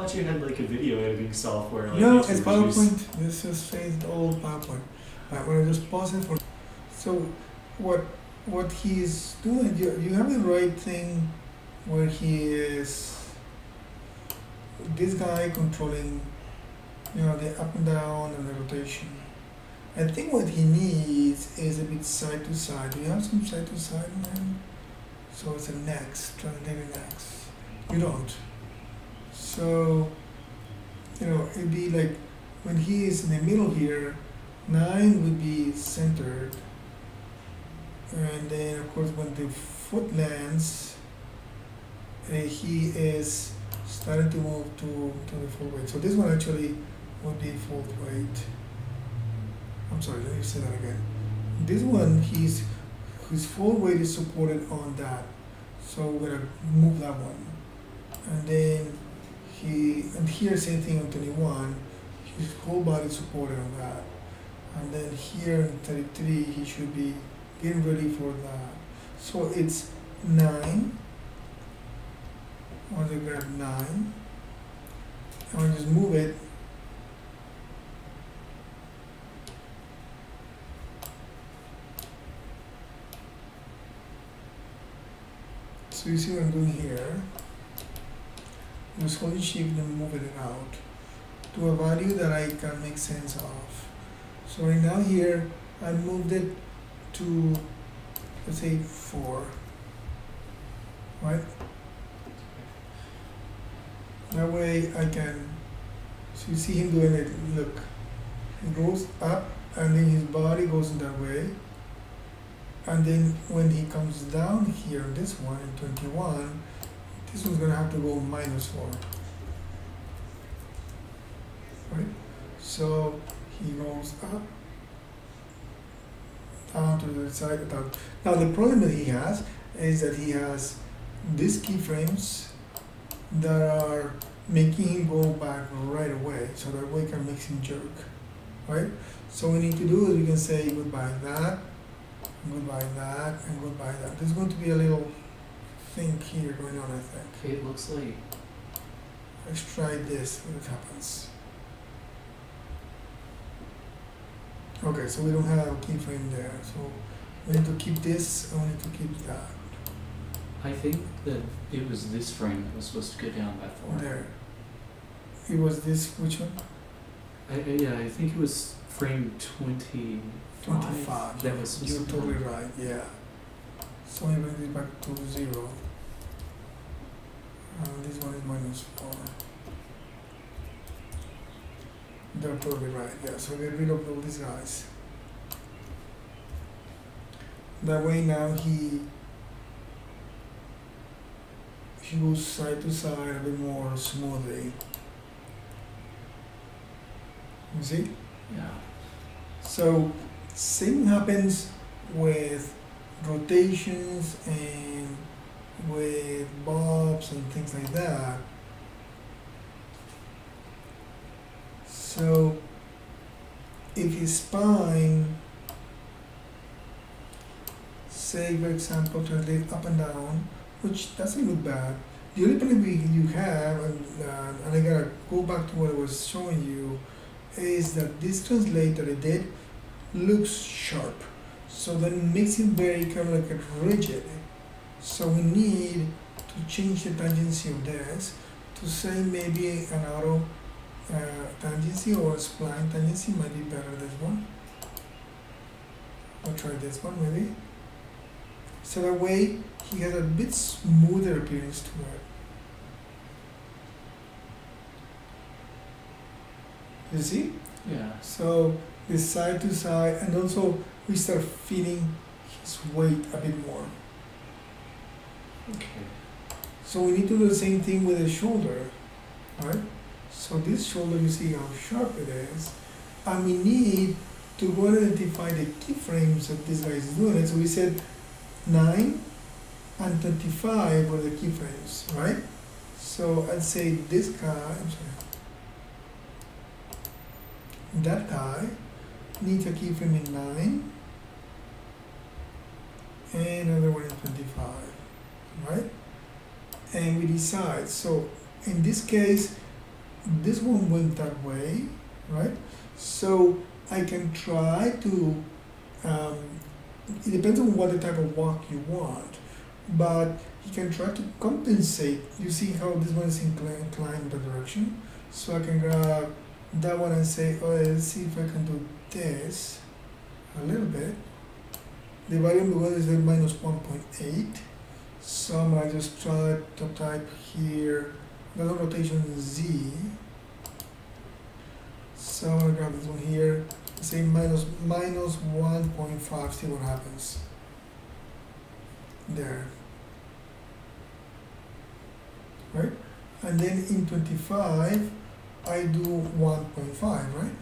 thought you had like a video editing software. Like No, YouTube it's reviews. PowerPoint. This is phased old PowerPoint. When I just pause it for. So, what he's doing, you have the right thing, where he is. This guy controlling, the up and down and the rotation. I think what he needs is a bit side to side. Do you have some side to side in him? So it's a next, translating next. You don't. So, it'd be like when he is in the middle here, 9 would be centered. And then, of course, when the foot lands, he is starting to move to the full weight. So this one actually would be full weight. I'm sorry, let me say that again. This one, his full weight is supported on that. So we're gonna move that one. And then here same thing on 21, his whole body is supported on that. And then here in 33, he should be getting ready for that. So it's 9. I want to grab 9. I want to just move it. So you see what I'm doing here. I'm just holding shift and moving it out to a value that I can make sense of. So right now here, I moved it to, let's say 4, right? That way I can, so you see him doing it, look, he goes up and then his body goes in that way. And then when he comes down here, this one in 21, this one's gonna have to go -4, right? So he goes up, down to the side, down. Now the problem that he has is that he has these keyframes that are making him go back right away, so that way can make him jerk, right? So what we need to do is we can say goodbye that, goodbye that, and goodbye that. There's going to be a little thing here going on, I think. Okay, it looks like. Let's try this, what happens. Okay, so we don't have a keyframe there, so we need to keep this and we need to keep that. I think that it was this frame that was supposed to go down by 4. There. It was this, which one? Yeah, I think it was frame 25. 25. That was supposed You're to totally go. right, yeah. So we bring this back to 0. This one is -4. They're totally right, yeah. So get rid of all these guys. That way now he goes side to side a bit more smoothly. You see? Yeah. So same happens with rotations and with bobs and things like that. So if his spine, say for example, translate up and down, which doesn't look bad. The only problem you have, and I gotta go back to what I was showing you, is that this translate that I did looks sharp. So then it makes it very kind of like a rigid. So we need to change the tangency of this to say maybe an auto tangency or a spline tangency might be better this one. I'll try this one maybe. So that way he has a bit smoother appearance to it. You see? Yeah. So this side to side, and also we start feeling his weight a bit more. Okay. So we need to do the same thing with the shoulder, right? So this shoulder, you see how sharp it is, and we need to go and identify the keyframes that this guy is doing. So we said 9 and 25 were the keyframes, right? So I'd say this guy, I'm sorry, that guy needs a keyframe in 9 and another one in 25, right? And we decide. So in this case, this one went that way, right? So I can try to, um, it depends on what the type of walk you want, but you can try to compensate. You see how this one is inclined in the direction? So I can grab that one and say, oh, let's see if I can do this a little bit. The value of the one is the minus 1.8. So I'm gonna just try to type here, the rotation is Z. So I'm gonna grab this one here, say minus 1.5, see what happens. There. Right? And then in 25, I do 1.5, right?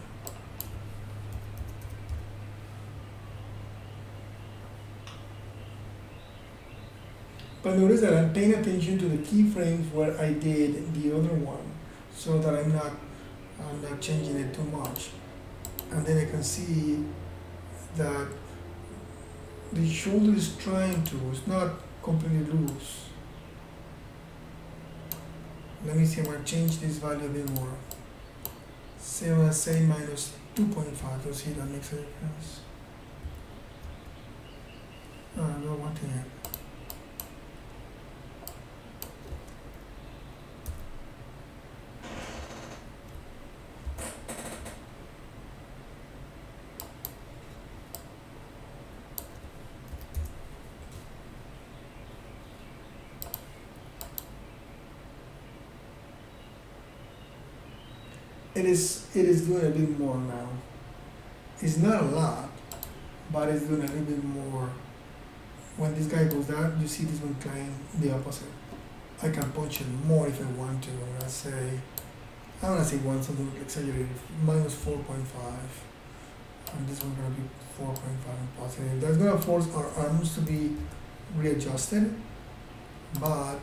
But notice that I'm paying attention to the keyframes where I did the other one, so that I'm not changing it too much. And then I can see that the shoulder is trying to, it's not completely loose. Let me see, I'm going to change this value a bit more. Say I'm going to say minus 2.5, to see that makes a difference. No, I don't want it yet. It is doing a bit more now. It's not a lot, but it's doing a little bit more. When this guy goes down, you see this one incline the opposite. I can punch it more if I want to. I'm gonna say, I wanna say one something exaggerated, minus 4.5, and this one gonna be 4.5 positive. That's gonna force our arms to be readjusted, but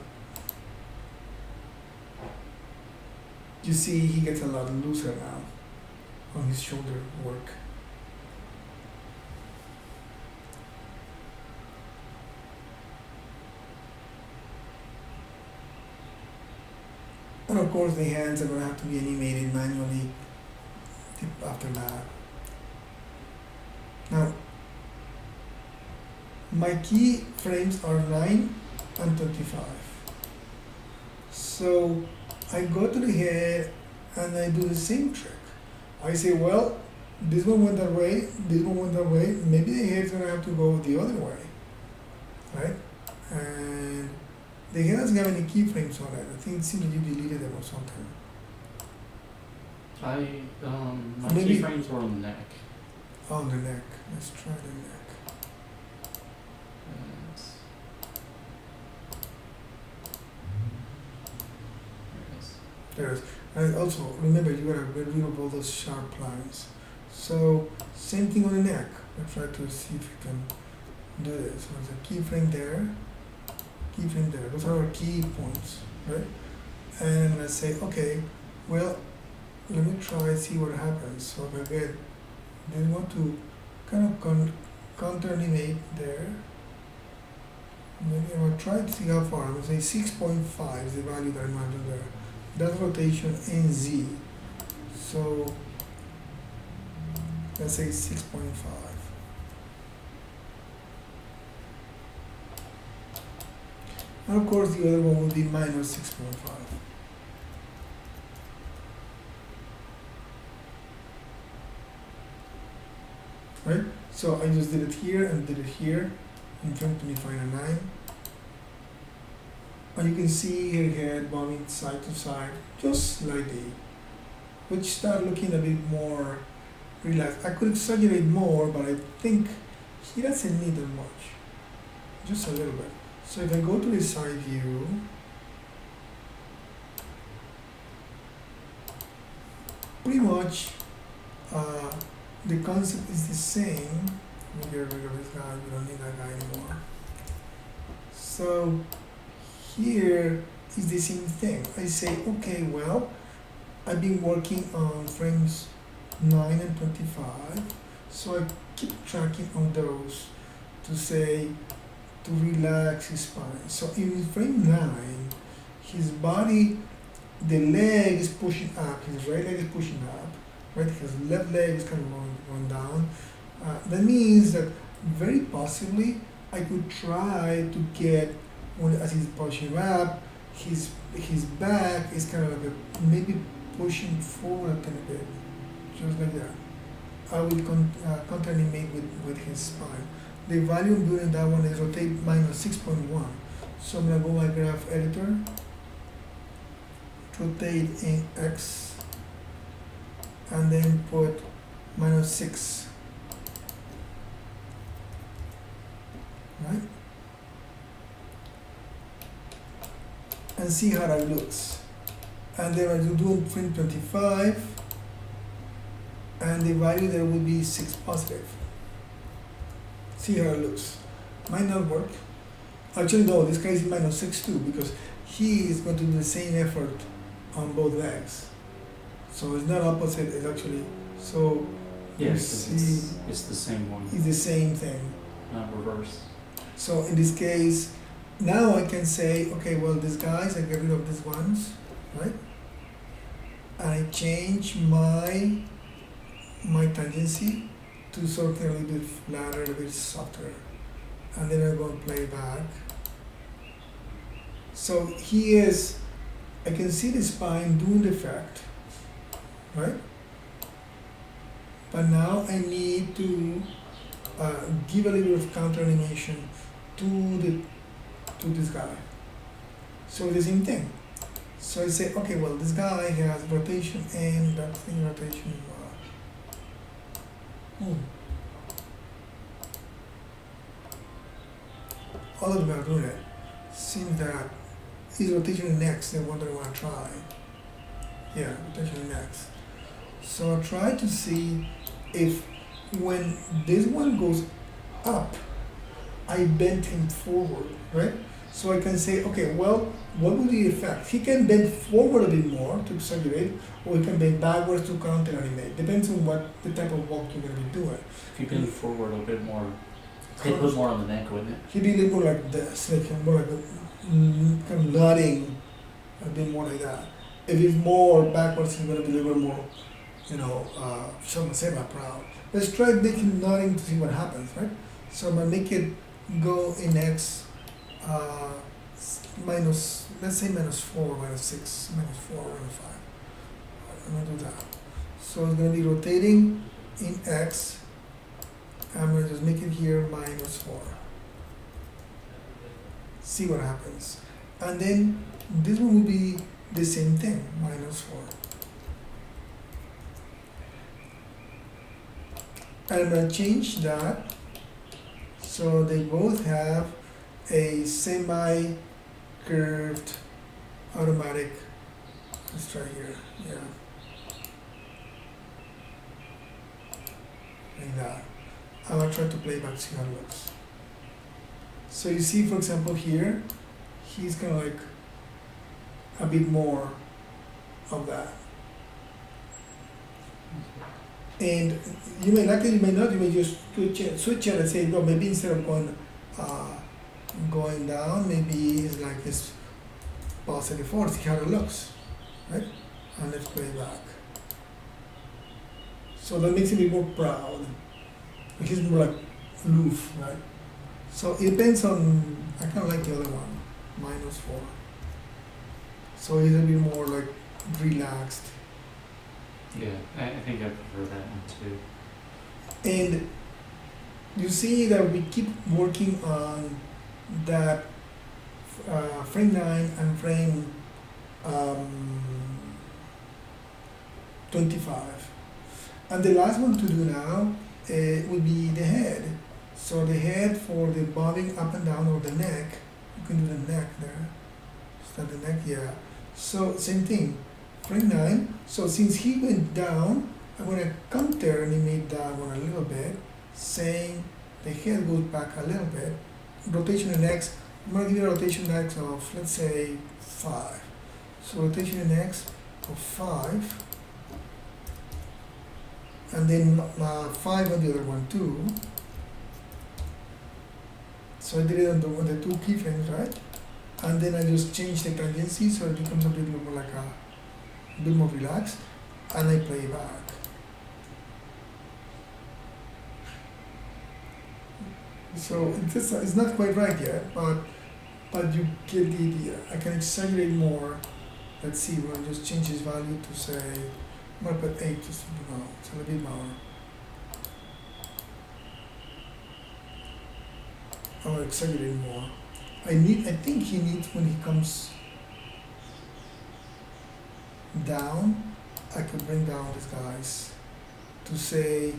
you see he gets a lot looser now on his shoulder work. And of course the hands are going to have to be animated manually after that. Now, my key frames are 9 and 25. So I go to the head and I do the same trick. I say, well, this one went that way, this one went that way, maybe the head's gonna have to go the other way, right? And the head doesn't have any keyframes on it. I think it seems that you deleted them or something. My Maybe- keyframes were on the neck. On the neck, let's try the neck. And there it is. There is. And also, remember, you gotta get rid of all those sharp lines. So, same thing on the neck. Let's try to see if we can do this. So there's a keyframe there, keyframe there. Those are our key points, right? And I'm gonna say, okay, well, let me try see what happens. So if I get, do you want to kind of counter animate there? Maybe I'm gonna try to see how far. I'm gonna say 6.5 is the value that I'm gonna do there. That's rotation in Z. So let's say 6.5. And of course the other one will be minus 6.5. Right? So I just did it here and did it here in front 25 and 9. And you can see her head bobbing side to side, just slightly, which start looking a bit more relaxed. I could exaggerate more, but I think he doesn't need that much, just a little bit. So if I go to the side view, pretty much the concept is the same. Let me get rid of this guy, we don't need that guy anymore. So here is the same thing. I say, okay, well, I've been working on frames 9 and 25, so I keep tracking on those to say, to relax his spine. So in frame 9, his body the leg is pushing up, his right leg is pushing up, right? His left leg is kind of going down. That means that very possibly I could try to get, when as he's pushing up, his back is kind of like maybe pushing forward a tiny bit, just like that. I will counter-animate with his spine. The value I'm doing that one is rotate minus 6.1. So I'm gonna go my graph editor, rotate in X, and then put minus 6. Right? And see how that looks. And then I do print 25, and the value there will be 6 positive. See how it looks. Might not work. Actually, no, this guy is minus 6 too, because he is going to do the same effort on both legs. So it's not opposite, it's actually, so Yes, it's the same one, it's the same thing. not reverse. So in this case, now I can say, okay, well, these guys, I get rid of these ones, right? And I change my tangency to something a little bit flatter, a little bit softer. And then I'm going to play back. So he is, I can see the spine doing the effect, right? But now I need to give a little bit of counter animation to this guy. So the same thing. So I say, okay, well, this guy has rotation and that thing rotation. All of them are doing it. Seems that is rotation in X, the one that I want to try. Yeah, rotation in X. So I try to see if when this one goes up, I bend him forward, right? So I can say, okay, well, what would the effect? He can bend forward a bit more to exaggerate, or he can bend backwards to counter animate. Depends on what the type of walk you're going to be doing. If you bend forward a bit more, it put more on the neck, wouldn't it? He'd be a little more like this, like more like kind of nodding, a bit more like that. If it's more backwards, he's going to be a little more, semi-proud. Let's try making nodding to see what happens, right? So I'm going to make it go in X minus, let's say minus 4, minus 6, minus 4, minus 5. I'm going to do that. So it's going to be rotating in X. I'm going to just make it here minus 4. See what happens. And then this one will be the same thing, minus 4. And I'm going to change that so they both have a semi-curved automatic. Let's try here, yeah. Like that. I'm going to try to play back, see how it looks. So you see, for example, here, he's kind of like a bit more of that. And you may like it, you may not, you may just switch it and say, no, maybe instead of going down, maybe it's like this positive force, see how it looks, right? And let's play back. So that makes him a bit more proud. He's more like aloof, right? So it depends on, I kind of like the other one, minus 4. So he's a bit more like relaxed. Yeah, I think I prefer that one too. And you see that we keep working on that frame 9 and frame 25. And the last one to do now will be the head. So the head for the bobbing up and down, or the neck, you can do the neck there. Start the neck, yeah. So same thing, frame 9. So since he went down, I'm going to counter animate that one a little bit, saying the head goes back a little bit. Rotation in X, I'm going to give you a rotation X of, let's say, 5. So rotation in X of 5. And then 5 on the other one too. So I did it on the two keyframes, right? And then I just changed the tangency so it becomes a little more like a a bit more relaxed, and I play back. So it's not quite right yet, but you get the idea. I can exaggerate more. Let's see, we'll just change his value to say, I'm gonna put 8 just it's a little bit more. I'm gonna exaggerate more. I think he needs, when he comes down, I could bring down these guys to say,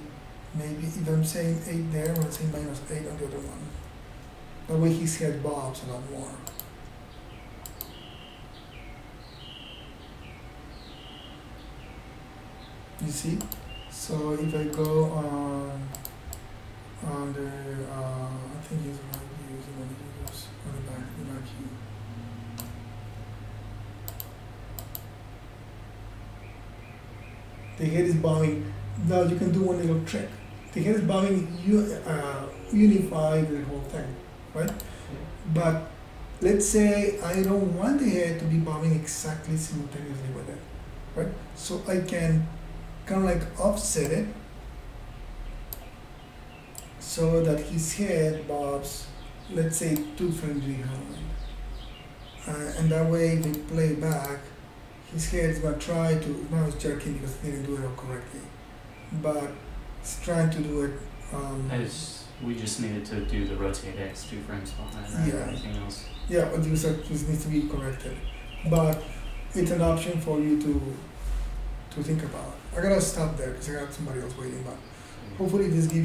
maybe if I'm saying 8 there, I'm gonna say -8 on the other one. That way his head bobs a lot more. You see? So if I go on the I think he's right using one of these on the back here. The head is bobbing. Now you can do one little trick. The head is bobbing, unify the whole thing, right? But let's say I don't want the head to be bobbing exactly simultaneously with it, right? So I can kind of like offset it so that his head bobs, let's say 2 frames behind. And that way, if we play back, his head is going to try to, now it's jerking because he didn't do it correctly, but it's trying to do it. We just needed to do the rotate X 2 frames behind, right? Yeah. Anything else? Yeah, but you said this needs to be corrected. But it's an option for you to think about. I gotta stop there because I got somebody else waiting, but hopefully this gives you